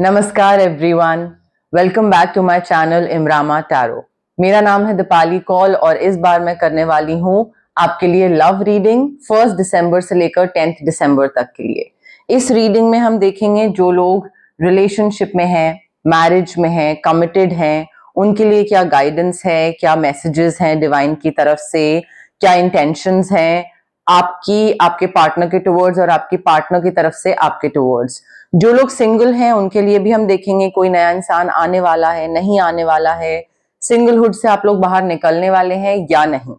नमस्कार everyone, welcome back to my channel Imrama Tarot. मेरा नाम है दीपाली कौल और इस बार मैं करने वाली हूँ आपके लिए लव रीडिंग 1 दिसंबर से लेकर 10 दिसंबर तक के लिए। इस रीडिंग में हम देखेंगे जो लोग रिलेशनशिप में हैं, मैरिज में हैं, कमिटेड हैं, उनके लिए क्या गाइडेंस है, क्या मैसेजेस हैं डिवाइन की तरफ से, क्या इंटेंशंस हैं आपके पार्टनर के टुवर्ड्स और आपकी पार्टनर की तरफ से आपके टुवर्ड्स। जो लोग सिंगल हैं उनके लिए भी हम देखेंगे कोई नया इंसान आने वाला है, नहीं आने वाला है, सिंगलहुड से आप लोग बाहर निकलने वाले हैं या नहीं।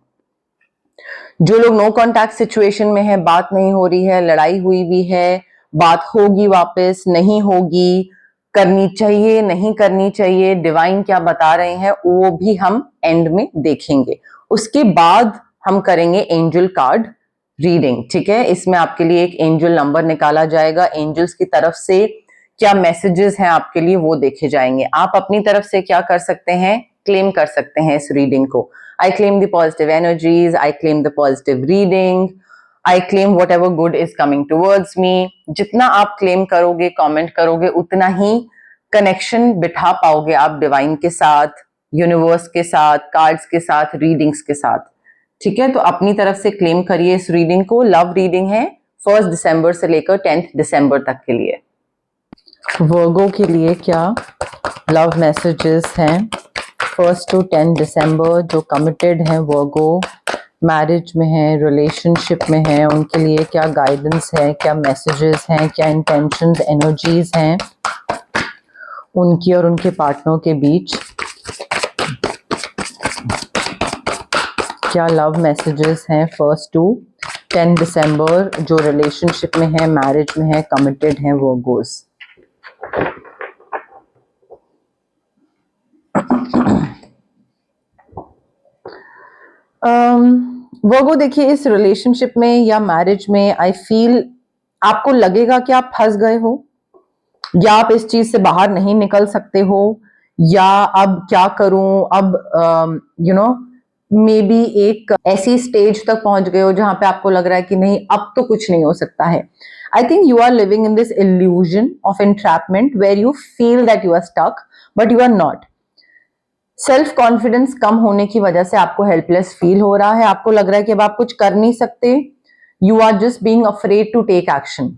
जो लोग नो कॉन्टैक्ट सिचुएशन में है, बात नहीं हो रही है, लड़ाई हुई भी है, बात होगी वापस नहीं होगी, करनी चाहिए नहीं करनी चाहिए, डिवाइन क्या बता रहे हैं वो भी हम एंड में देखेंगे। उसके बाद हम करेंगे एंजल कार्ड रीडिंग। ठीक है, इसमें आपके लिए एक एंजल नंबर निकाला जाएगा, एंजल्स की तरफ से क्या मैसेजेस हैं आपके लिए वो देखे जाएंगे। आप अपनी तरफ से क्या कर सकते हैं, क्लेम कर सकते हैं इस रीडिंग को। I claim the positive energies, I claim the positive reading, I claim whatever good is coming towards me। जितना आप क्लेम करोगे, कमेंट करोगे, उतना ही कनेक्शन बिठा पाओगे आप डिवाइन के साथ, यूनिवर्स के साथ, कार्ड्स के साथ, रीडिंग्स के साथ। ठीक है, तो अपनी तरफ से क्लेम करिए इस रीडिंग को। लव रीडिंग है 1 दिसंबर से लेकर 10 दिसंबर तक के लिए। वर्गो के लिए क्या लव मैसेजेस हैं 1 to 10 दिसंबर? जो कमिटेड हैं वर्गो, मैरिज में है, रिलेशनशिप में है, उनके लिए क्या गाइडेंस है, क्या मैसेजेस हैं, क्या इंटेंशंस, एनर्जीज हैं उनकी और उनके पार्टनर के बीच। क्या लव मैसेजेस हैं 1 to 10 दिसंबर जो रिलेशनशिप में है, मैरिज में है, कमिटेड हैं वर्गोस। वर्गो देखिए, इस रिलेशनशिप में या मैरिज में आई फील आपको लगेगा कि आप फंस गए हो, या आप इस चीज से बाहर नहीं निकल सकते हो, या अब क्या करूं, अब मे बी एक ऐसी स्टेज तक पहुंच गए हो जहां पे आपको लग रहा है कि नहीं अब तो कुछ नहीं हो सकता है। I think you are living in this illusion of entrapment where you feel that you are stuck but you are not. Self confidence कम होने की वजह से आपको हेल्पलेस फील हो रहा है, आपको लग रहा है कि अब आप कुछ कर नहीं सकते, you are just being afraid to take action.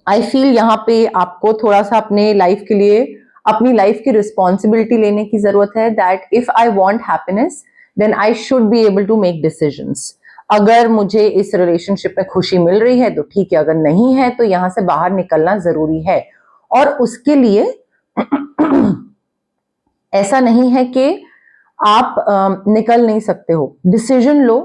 I feel यहाँ पे आपको थोड़ा सा अपने लाइफ के लिए, अपनी लाइफ की रिस्पॉन्सिबिलिटी लेने की जरूरत है। That if I want happiness then I should be able to make decisions. अगर मुझे इस रिलेशनशिप में खुशी मिल रही है तो ठीक है, अगर नहीं है तो यहां से बाहर निकलना जरूरी है। और उसके लिए ऐसा नहीं है कि आप निकल नहीं सकते हो, डिसीजन लो,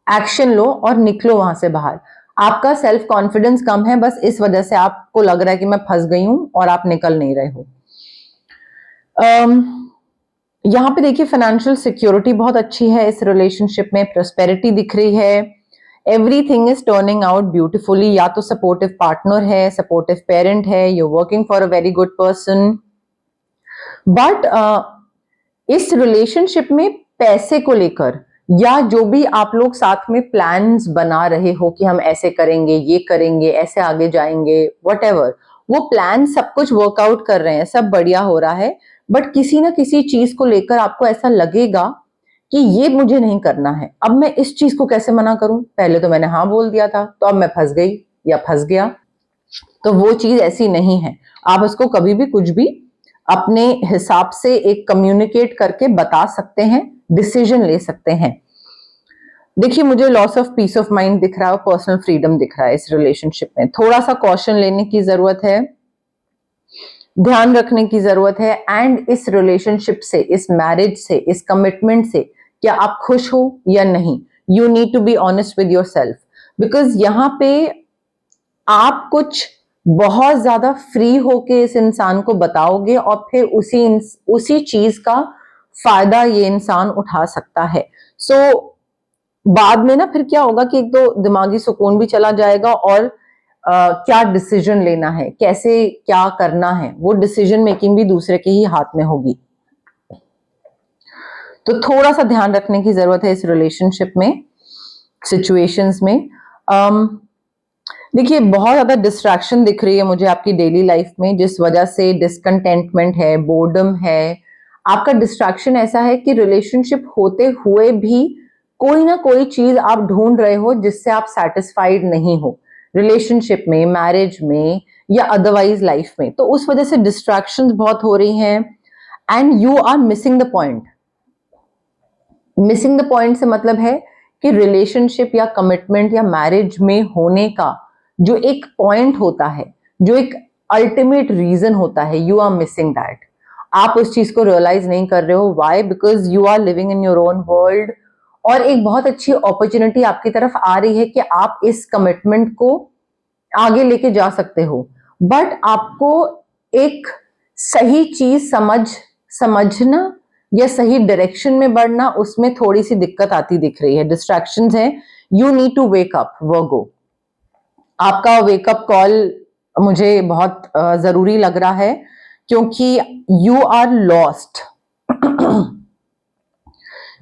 एक्शन लो और निकलो वहां से बाहर। आपका सेल्फ कॉन्फिडेंस कम है, बस इस वजह से आपको लग रहा है कि मैं फंस गई हूं और आप निकल नहीं रहे हो। यहां पे देखिए फाइनेंशियल सिक्योरिटी बहुत अच्छी है इस रिलेशनशिप में, प्रोस्पेरिटी दिख रही है, everything is turning out beautifully. या तो सपोर्टिव पार्टनर है, सपोर्टिव पेरेंट है, you working for a very good person. But इस रिलेशनशिप में पैसे को लेकर या जो भी आप लोग साथ में प्लान्स बना रहे हो कि हम ऐसे करेंगे, ये करेंगे, ऐसे आगे जाएंगे, व्हाटएवर, वो प्लान सब कुछ वर्कआउट कर रहे हैं, सब बढ़िया हो रहा है, बट किसी ना किसी चीज को लेकर आपको ऐसा लगेगा कि ये मुझे नहीं करना है, अब मैं इस चीज को कैसे मना करूं, पहले तो मैंने हाँ बोल दिया था तो अब मैं फंस गई या फंस गया। तो वो चीज ऐसी नहीं है, आप उसको कभी भी कुछ भी अपने हिसाब से एक कम्युनिकेट करके बता सकते हैं, डिसीजन ले सकते हैं। देखिए मुझे loss of peace of mind दिख रहा है, पर्सनल फ्रीडम दिख रहा है इस रिलेशनशिप में। थोड़ा सा कॉशन लेने की जरूरत है, ध्यान रखने की जरूरत है। एंड इस रिलेशनशिप से, इस मैरिज से, इस कमिटमेंट से क्या आप खुश हो या नहीं, you need to be honest with yourself. Because यहाँ पे आप कुछ बहुत ज्यादा फ्री होके इस इंसान को बताओगे और फिर उसी चीज का फायदा ये इंसान उठा सकता है। सो बाद में ना फिर क्या होगा कि एक तो दिमागी सुकून भी चला जाएगा और क्या डिसीजन लेना है, कैसे क्या करना है, वो डिसीजन मेकिंग भी दूसरे के ही हाथ में होगी। तो थोड़ा सा ध्यान रखने की जरूरत है इस रिलेशनशिप में, सिचुएशंस में। देखिए बहुत ज्यादा डिस्ट्रैक्शन दिख रही है मुझे आपकी डेली लाइफ में, जिस वजह से डिसकंटेंटमेंट है, बोर्डम है। आपका डिस्ट्रैक्शन ऐसा है कि रिलेशनशिप होते हुए भी कोई ना कोई चीज आप ढूंढ रहे हो जिससे आप सेटिस्फाइड नहीं हो, रिलेशनशिप में, मैरिज में या अदरवाइज लाइफ में। तो उस वजह से डिस्ट्रैक्शंस बहुत हो रही हैं and you are missing the point. Missing the point से मतलब है कि रिलेशनशिप या कमिटमेंट या मैरिज में होने का जो एक पॉइंट होता है, जो एक अल्टीमेट रीजन होता है, यू आर मिसिंग दैट। आप उस चीज को रियलाइज नहीं कर रहे हो। Why? Because you are living in your own world और एक बहुत अच्छी अपॉर्चुनिटी आपकी तरफ आ रही है कि आप इस कमिटमेंट को आगे लेके जा सकते हो। बट आपको एक सही चीज समझना या सही डायरेक्शन में बढ़ना, उसमें थोड़ी सी दिक्कत आती दिख रही है, डिस्ट्रैक्शंस है। You need to wake up Virgo. आपका वेकअप कॉल मुझे बहुत जरूरी लग रहा है क्योंकि यू आर लॉस्ट।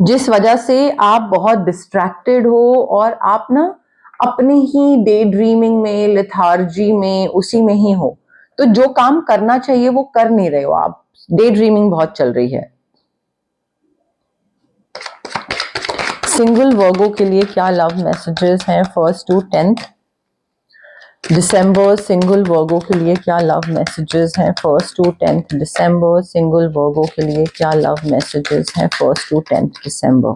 जिस वजह से आप बहुत डिस्ट्रैक्टेड हो और आप ना अपने ही डे ड्रीमिंग में, लेथार्जी में, उसी में ही हो। तो जो काम करना चाहिए वो कर नहीं रहे हो आप, डे ड्रीमिंग बहुत चल रही है। सिंगल वर्गो के लिए क्या लव मैसेजेस हैं 1 to 10 दिसंबर? सिंगल वर्गो के लिए क्या लव मैसेजेस हैं 1 to 10 दिसंबर? सिंगल वर्गो के लिए क्या लव मैसेजेस हैं 1 to 10 दिसंबर?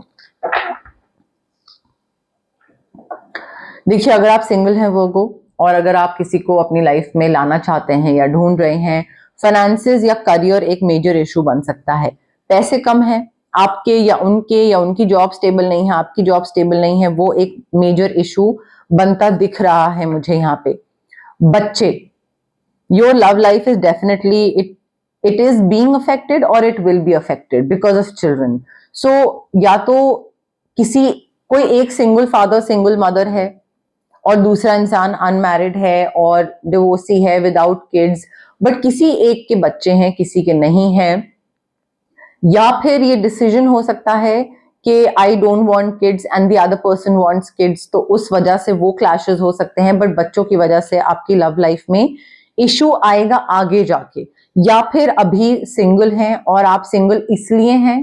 देखिए अगर आप सिंगल हैं वर्गो और अगर आप किसी को अपनी लाइफ में लाना चाहते हैं या ढूंढ रहे हैं, फाइनेंसेस या करियर एक मेजर इशू बन सकता है। पैसे कम हैं आपके या उनकी जॉब स्टेबल नहीं है, आपकी जॉब स्टेबल नहीं है, वो एक मेजर इशू बनता दिख रहा है मुझे यहाँ पे। बच्चे, your love life is definitely it is being affected और it will be affected because of children. So या तो कोई एक सिंगल फादर सिंगल मदर है और दूसरा इंसान अनमैरिड है और डिवोर्सी है विदाउट किड्स, बट किसी एक के बच्चे हैं, किसी के नहीं है। या फिर ये डिसीजन हो सकता है कि आई don't want kids and the other person wants kids, तो उस वजह से वो क्लैशेस हो सकते हैं। बट बच्चों की वजह से आपकी लव लाइफ में इशू आएगा आगे जाके। या फिर अभी सिंगल हैं और आप सिंगल इसलिए हैं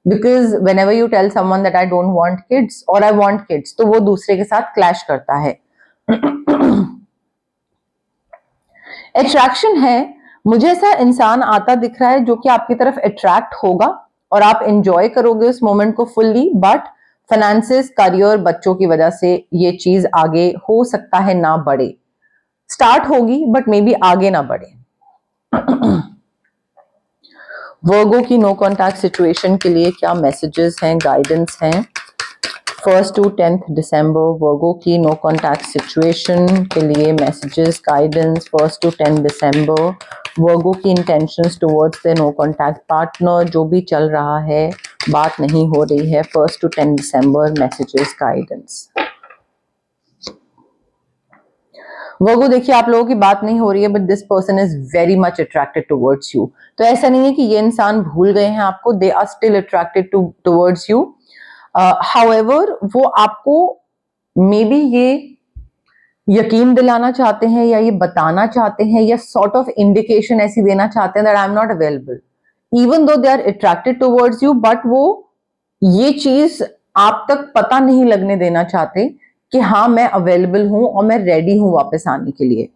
because whenever you tell someone that I don't want kids और आई वांट किड्स, तो वो दूसरे के साथ क्लैश करता है। अट्रैक्शन है, मुझे ऐसा इंसान आता दिख रहा है जो कि आपकी तरफ अट्रैक्ट होगा और आप एंजॉय करोगे उस मोमेंट को फुल्ली। बट फाइनेंसेस, करियर, बच्चों की वजह से ये चीज आगे हो सकता है ना बढ़े। स्टार्ट होगी बट मे बी आगे ना बढ़े। वर्गो की नो कॉन्टैक्ट सिचुएशन के लिए क्या मैसेजेस हैं, गाइडेंस हैं 1 to 10 दिसंबर? वर्गो की नो कॉन्टैक्ट सिचुएशन के लिए मैसेजेस, गाइडेंस 1 to 10 दिसंबर। वर्गो की intentions towards the no contact partner, जो भी चल रहा है, बात नहीं हो रही है, 1 to 10 दिसंबर, मैसेजेस, गाइडेंस। वर्गो देखिए आप लोगों की बात नहीं हो रही है but this person is very much attracted towards you. तो ऐसा नहीं है कि ये इंसान भूल गए हैं आपको, they are still attracted towards you. However वो आपको मे बी ये यकीन दिलाना चाहते हैं या ये बताना चाहते हैं या सॉर्ट ऑफ इंडिकेशन ऐसी देना चाहते हैं that I am not available, even though they are attracted towards you. But वो ये चीज आप तक पता नहीं लगने देना चाहते कि हाँ मैं अवेलेबल हूं और मैं रेडी हूं वापस आने के लिए।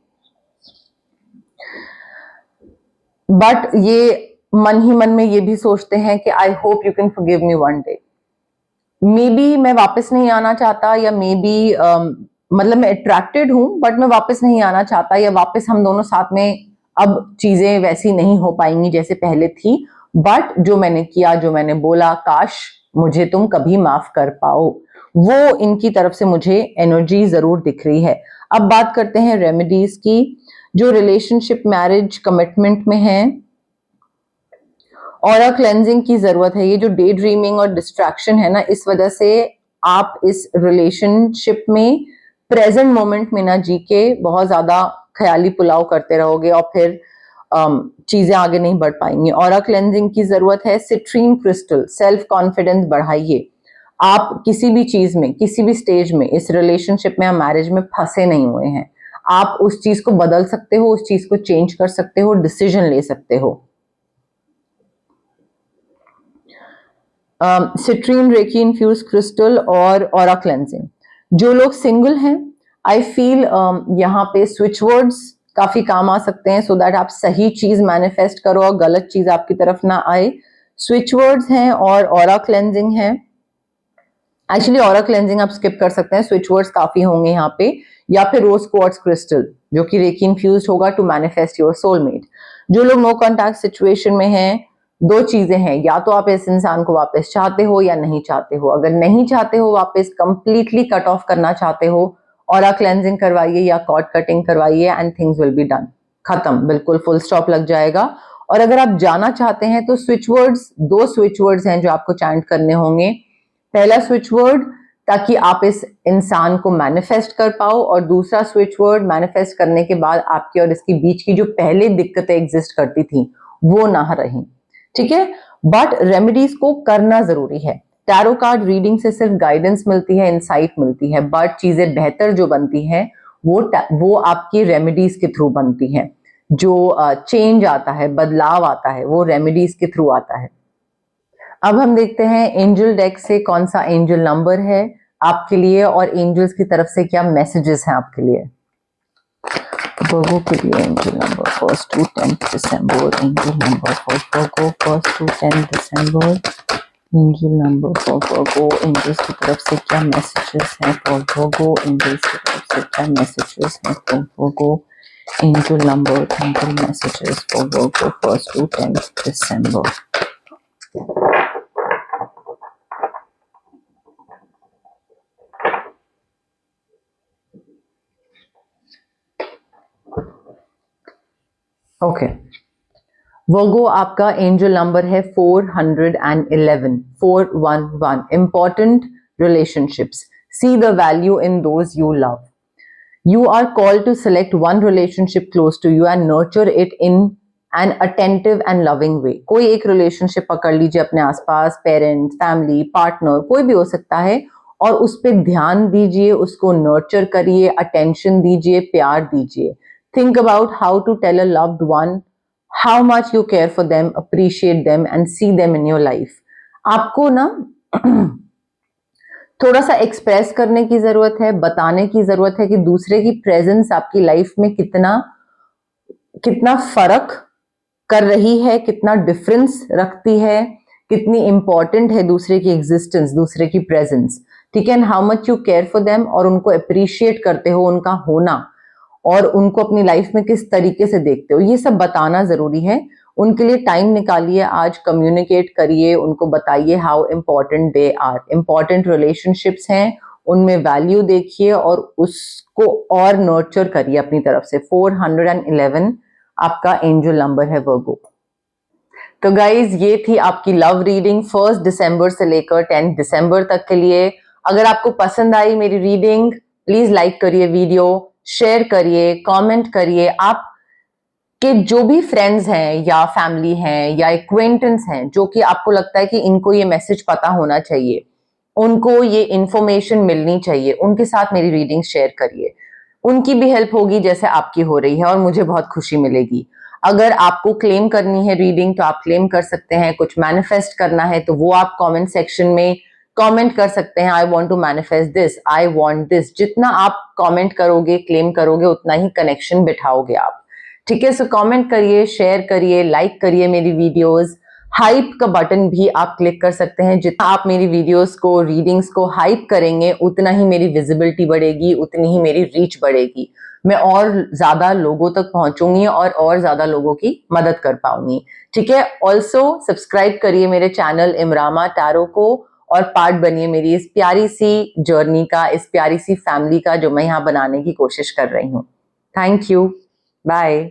बट ये मन ही मन में ये भी सोचते हैं कि I hope you can forgive me one day. May be मैं वापस नहीं आना चाहता या मे बी मतलब मैं अट्रैक्टेड हूं बट मैं वापस नहीं आना चाहता, या वापस हम दोनों साथ में अब चीजें वैसी नहीं हो पाएंगी जैसे पहले थी। बट जो मैंने किया, जो मैंने बोला, काश मुझे तुम कभी माफ कर पाओ, वो इनकी तरफ से मुझे एनर्जी जरूर दिख रही है। अब बात करते हैं रेमेडीज की। जो रिलेशनशिप, मैरिज, कमिटमेंट में है, ऑरा क्लेंजिंग की जरूरत है। ये जो डे ड्रीमिंग और डिस्ट्रैक्शन है ना, इस वजह से आप इस रिलेशनशिप में प्रेजेंट मोमेंट में ना जी के बहुत ज्यादा ख्याली पुलाव करते रहोगे और फिर चीजें आगे नहीं बढ़ पाएंगी। ऑरा क्लेंजिंग की जरूरत है। सिट्रीन क्रिस्टल, सेल्फ कॉन्फिडेंस बढ़ाइए। आप किसी भी चीज में, किसी भी स्टेज में इस रिलेशनशिप में या मैरिज में फंसे नहीं हुए हैं, आप उस चीज को बदल सकते हो, उस चीज को चेंज कर सकते हो, डिसीजन ले सकते हो। सिट्रीन, रेकी इन्फ्यूज क्रिस्टल और ऑरा क्लेंजिंग। जो लोग सिंगल हैं, आई फील यहाँ पे स्विच वर्ड्स काफी काम आ सकते हैं, सो दैट आप सही चीज मैनिफेस्ट करो और गलत चीज आपकी तरफ ना आए। स्विच वर्ड्स हैं और ऑरा क्लेंजिंग है। एक्चुअली ऑरा क्लेंजिंग आप स्किप कर सकते हैं, स्विच वर्ड्स काफी होंगे यहाँ पे। या फिर रोज क्वार्ट्ज क्रिस्टल जो कि रेकी इन्फ्यूज होगा टू मैनिफेस्ट योर सोलमेट। जो लोग नो कॉन्टैक्ट सिचुएशन में हैं, दो चीजें हैं, या तो आप इस इंसान को वापस चाहते हो या नहीं चाहते हो। अगर नहीं चाहते हो, वापस कंप्लीटली कट ऑफ करना चाहते हो, ऑरा क्लेंजिंग करवाइए या कॉर्ड कटिंग करवाइए and things will be done. खत्म, बिल्कुल फुल स्टॉप लग जाएगा। और अगर आप जाना चाहते हैं तो स्विच वर्ड्स, दो स्विच वर्ड्स हैं जो आपको चैंट करने होंगे। पहला स्विच वर्ड ताकि आप इस इंसान को मैनिफेस्ट कर पाओ, और दूसरा स्विच वर्ड मैनिफेस्ट करने के बाद आपके और इसके बीच की जो पहले दिक्कतें एग्जिस्ट करती थी वो ना रही। ठीक है, बट रेमेडीज को करना जरूरी है। टैरो कार्ड रीडिंग से सिर्फ गाइडेंस मिलती है, इंसाइट मिलती है, बट चीजें बेहतर जो बनती हैं वो आपकी रेमेडीज के थ्रू बनती हैं। जो चेंज आता है, बदलाव आता है, वो रेमेडीज के थ्रू आता है। अब हम देखते हैं एंजल डेक से कौन सा एंजल नंबर है आपके लिए और एंजल्स की तरफ से क्या मैसेजेस हैं आपके लिए। वर्गो के लिए एंजल नंबर 1 to 10 दिसंबर, angel number for Virgo 1 to 10 दिसंबर, angel number for Virgo, angels की तरफ से क्या मैसेजेस हैं फॉर वर्गो, एंजल्स की तरफ से क्या मैसेजेस हैं for Virgo, angel number, angel messages for Virgo 1 to 10 December. Okay, Virgo आपका एंजल नंबर है 411, 411। Important relationships, see the value in those you love. You are called to select one relationship close to you and nurture it in an attentive and loving way. कोई एक relationship पकड़ लीजिए अपने आसपास, parents, family, partner, कोई भी हो सकता है, और उस पर ध्यान दीजिए, उसको नर्चर करिए, अटेंशन दीजिए, प्यार दीजिए। Think about how to tell a loved one how much you care for them, appreciate them and see them in your life. आपको ना थोड़ा सा एक्सप्रेस करने की जरूरत है, बताने की जरूरत है कि दूसरे की प्रेजेंस आपकी लाइफ में कितना कितना फर्क कर रही है, कितना डिफरेंस रखती है, कितनी इंपॉर्टेंट है दूसरे की एग्जिस्टेंस, दूसरे की प्रेजेंस। ठीक है, and how much you care for them, और उनको अप्रिशिएट करते हो उनका होना, और उनको अपनी लाइफ में किस तरीके से देखते हो, ये सब बताना जरूरी है। उनके लिए टाइम निकालिए, आज कम्युनिकेट करिए, उनको बताइए how important they are. Important relationships हैं, उनमें वैल्यू देखिए और उसको और नर्चर करिए अपनी तरफ से। 411 आपका एंजल नंबर है वर्गो। तो गाइज, ये थी आपकी लव रीडिंग 1 दिसंबर से लेकर 10 दिसंबर तक के लिए। अगर आपको पसंद आई मेरी रीडिंग, प्लीज लाइक करिए वीडियो, शेयर करिए, कमेंट करिए। आप कि जो भी फ्रेंड्स हैं या फैमिली हैं या एक्वेंटेंस हैं जो कि आपको लगता है कि इनको ये मैसेज पता होना चाहिए, उनको ये इंफॉर्मेशन मिलनी चाहिए, उनके साथ मेरी रीडिंग शेयर करिए। उनकी भी हेल्प होगी जैसे आपकी हो रही है और मुझे बहुत खुशी मिलेगी। अगर आपको क्लेम करनी है रीडिंग तो आप क्लेम कर सकते हैं, कुछ मैनिफेस्ट करना है तो वो आप कमेंट सेक्शन में कमेंट कर सकते हैं। I want to manifest this, I want this. जितना आप कमेंट करोगे, क्लेम करोगे, उतना ही कनेक्शन बिठाओगे आप। ठीक है, सो कमेंट करिए, शेयर करिए, लाइक करिए मेरी वीडियोस। हाइप का बटन भी आप क्लिक कर सकते हैं। जितना आप मेरी वीडियोस को, रीडिंग्स को हाइप करेंगे, उतना ही मेरी विजिबिलिटी बढ़ेगी, उतनी ही मेरी रीच बढ़ेगी। मैं और ज्यादा लोगों तक पहुंचूंगी और ज्यादा लोगों की मदद कर पाऊंगी। ठीक है, ऑल्सो सब्सक्राइब करिए मेरे चैनल इमरामा टैरो को और पार्ट बनिए मेरी इस प्यारी सी जर्नी का, इस प्यारी सी फैमिली का जो मैं यहाँ बनाने की कोशिश कर रही हूँ। Thank you, bye.